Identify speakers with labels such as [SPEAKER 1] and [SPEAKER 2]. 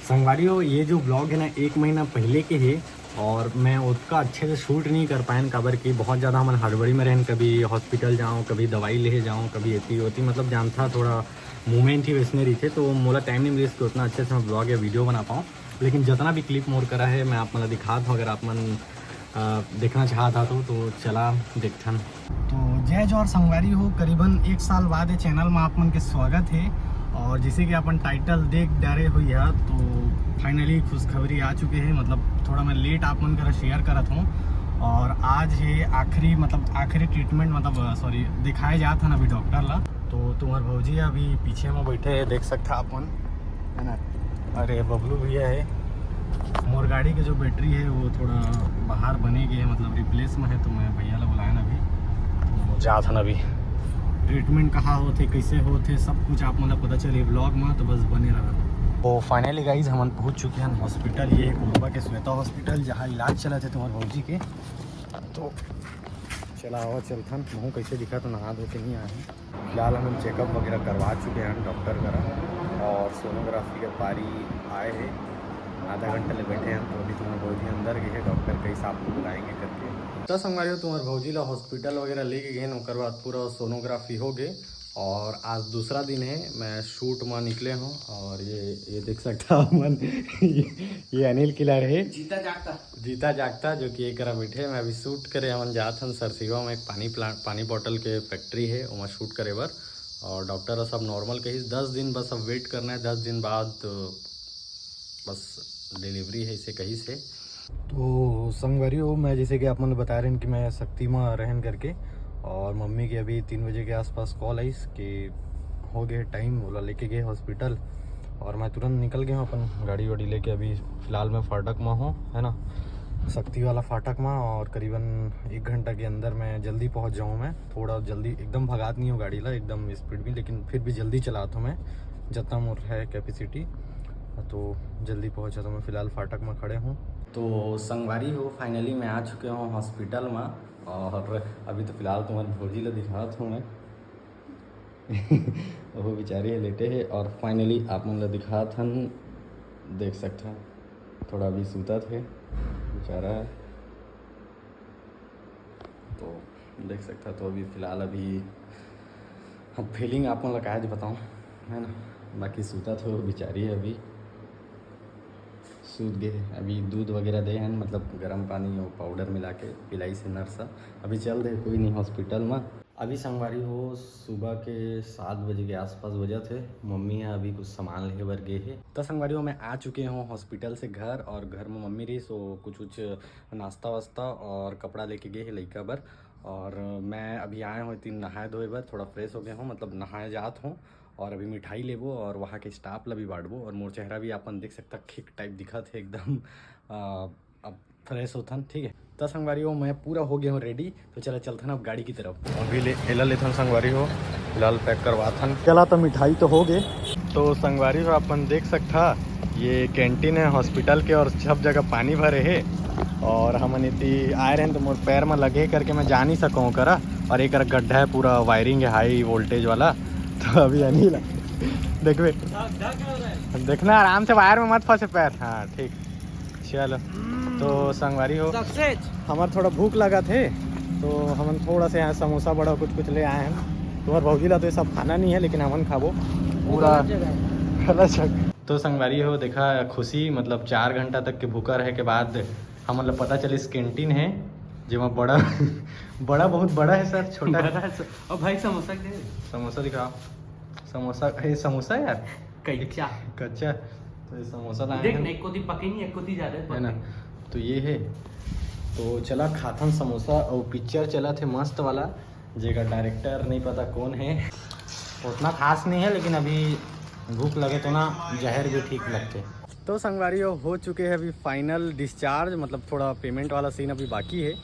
[SPEAKER 1] संगवारियों, ये जो ब्लॉग है ना 1 महीना पहले के है और मैं उसका अच्छे से शूट नहीं कर पाए काबर की बहुत ज़्यादा मन हड़बड़ी में रहन, कभी हॉस्पिटल जाऊँ, कभी दवाई ले जाऊँ, कभी एती होती, मतलब जानता थोड़ा मूवमेंट ही वैसने रही थे, तो मोला टाइम नहीं मिली कि उतना अच्छे से मैं ब्लॉग या वीडियो बना पाऊँ। लेकिन जितना भी क्लिप मोर करा है मैं आप मतलब दिखा दूँ, अगर आप मन देखना चाहता तो चला देखथन। तो जय जौहर संगवारी हो, करीबन 1 साल बाद ये चैनल में आप मन के स्वागत है। और जैसे कि अपन टाइटल देख डारे हुई है, तो फाइनली खुशखबरी आ चुके हैं। मतलब थोड़ा मैं लेट आप मन करा शेयर करत हूँ और आज है आखिरी ट्रीटमेंट, मतलब सॉरी दिखाए जात हन अभी डॉक्टर ला। तो तुम्हारे भौजी अभी पीछे में बैठे हैं, देख सकता अपन है ना। अरे बबलू भैया है। मोर गाड़ी के जो बैटरी है वो थोड़ा बाहर बने गए, मतलब रिप्लेस में है, तो मैं भैया ला बुलाया अभी जात हन। अभी ट्रीटमेंट कहाँ होते, कैसे होते, सब कुछ आप मतलब पता चले ब्लॉग में, तो बस बने रहा। तो फाइनली गाइज हम पहुँच चुके हैं हॉस्पिटल। ये है कोलबा के श्वेता हॉस्पिटल, जहाँ इलाज चला थे तुम्हारे भौजी के। तो चला आवा चलथन, मुँह कैसे दिखा तो नहा धो के नहीं आए हैं। फिलहाल हम चेकअप वगैरह करवा चुके हैं डॉक्टर करा, और सोनोग्राफी के पारी आए हैं। आधा घंटे ले बैठे हैं, तो अभी तुम्हारे भौजी अंदर गए हैं, डॉक्टर के हिसाब से बुलाएंगे करके। तो संगवारी हो, तुम्हारे भौजी ला हॉस्पिटल वगैरह लेके गए, ओकर बाद पूरा सोनोग्राफी हो गए। और आज दूसरा दिन है, मैं शूट में निकले हूँ। और ये देख सकता हूँ मन ये अनिल किलर है, जीता जागता जो कि एक बैठे। मैं अभी शूट करे हमन जात हन सरसीवा में, एक पानी बॉटल के फैक्ट्री है, वहाँ शूट करे बर। और डॉक्टर सब नॉर्मल कही 10 दिन बस अब वेट करना है, 10 दिन बाद बस डिलीवरी है इसे कहीं से। तो संगवारी हो, मैं जैसे कि आप मैंने बता रहे हैं कि मैं शक्ति में रहन करके, और मम्मी की अभी 3 बजे के आसपास कॉल आई कि हो गए टाइम, बोला लेके गए हॉस्पिटल। और मैं तुरंत निकल गया हूँ अपन गाड़ी वाड़ी लेके। अभी फ़िलहाल मैं फाटक में हूँ, है ना, शक्ति वाला फाटक में। और करीबन 1 घंटा के अंदर मैं जल्दी पहुँच जाऊँ। मैं थोड़ा जल्दी एकदम भगात नहीं हूँ गाड़ी ला एकदम स्पीड में, लेकिन फिर भी जल्दी चलाता हूँ मैं, जितना मोर है कैपेसिटी, तो जल्दी पहुँचा। तो मैं फ़िलहाल फाटक में खड़े हूँ। तो संगवारी हो, फाइनली मैं आ चुके हूँ हॉस्पिटल में। और अभी तो फ़िलहाल तुम्हारे भौजी ला दिखाता हूँ मैं वो बेचारे है लेटे है। और फाइनली आप मन ला दिखाता हन, देख सकते हैं थोड़ा अभी सूता थे बेचारा है, तो देख सकता। तो अभी फ़िलहाल अभी हम फीलिंग आप मन ला काहे बताऊँ, है ना। बाकी सूता थे बेचारी है, अभी सूत गए। अभी दूध वगैरह दे हैं, मतलब गर्म पानी और पाउडर मिला के पिलाई से नर्सा। अभी चल रहे कोई नहीं हॉस्पिटल में। अभी संगवारी हो, सुबह के 7 बजे के आसपास बजा थे। मम्मी है अभी कुछ सामान ले बर गए है। तो संगवारी हो, मैं आ चुके हूँ हॉस्पिटल से घर, और घर में मम्मी रही, सो कुछ नाश्ता वास्ता और कपड़ा लेके गए है लड़का बर। और मैं अभी आया हूँ 3 नहाए धोए बर, थोड़ा फ्रेश हो गया हूँ, मतलब नहाए जात हूँ। और अभी मिठाई लेबो और वहाँ के स्टाफ ला भी बांटबो। और मोर चेहरा भी अपन देख सकता खिक टाइप दिखा थे एकदम। अब फ्रेश होथन, ठीक है। तो संगवारी हो, मैं पूरा हो गया हूँ रेडी, तो चला चलथन अब गाड़ी की तरफ। अभी लेथन संगवारी हो, फिलहाल पैक करवाथन। चला तो मिठाई तो हो गए। तो संगवारी हो, अपन देख सकता ये कैंटीन है हॉस्पिटल के, और सब जगह पानी भरे है। और हमन इतनी आए रहे तो मोर पैर में लगे करके मैं जा नहीं सकूँ करा। और एक गड्ढा है, पूरा वायरिंग है हाई वोल्टेज वाला। तो अभी अनिल देखवे देखना आराम से, वायर में मत फंसे पैर। हाँ ठीक, चलो। तो संगवारी हो, हमारे थोड़ा भूख लगा थे, तो हम थोड़ा से यहाँ समोसा बड़ा कुछ ले आए हैं। तुम्हारे भौजी ला तो ये सब खाना नहीं है, लेकिन हमन खाबो पूरा गलत जगह। तो संगवारी हो, देखा खुशी, मतलब 4 घंटा तक के भूखा रहे के बाद हम मतलब पता चली इस कैंटीन है जिसमें बड़ा बड़ा बहुत बड़ा है सर, छोटा है।
[SPEAKER 2] और भाई समोसा दे,
[SPEAKER 1] समोसा दिखाओ। समोसा है, समोसा यार
[SPEAKER 2] कच्चा
[SPEAKER 1] कच्चा। तो ये समोसा लाए
[SPEAKER 2] देख,
[SPEAKER 1] हैं,
[SPEAKER 2] एक को दी पके नहीं, एक को दी ज्यादा
[SPEAKER 1] है ना। तो ये है, तो चला खाथन समोसा। और पिक्चर चला थे मस्त वाला, जेगा डायरेक्टर नहीं पता कौन है, उतना खास नहीं है, लेकिन अभी भूख लगे तो ना जहर भी ठीक लगते। तो संगवारी हो चुके हैं अभी फाइनल डिस्चार्ज, मतलब थोड़ा पेमेंट वाला सीन अभी बाकी है।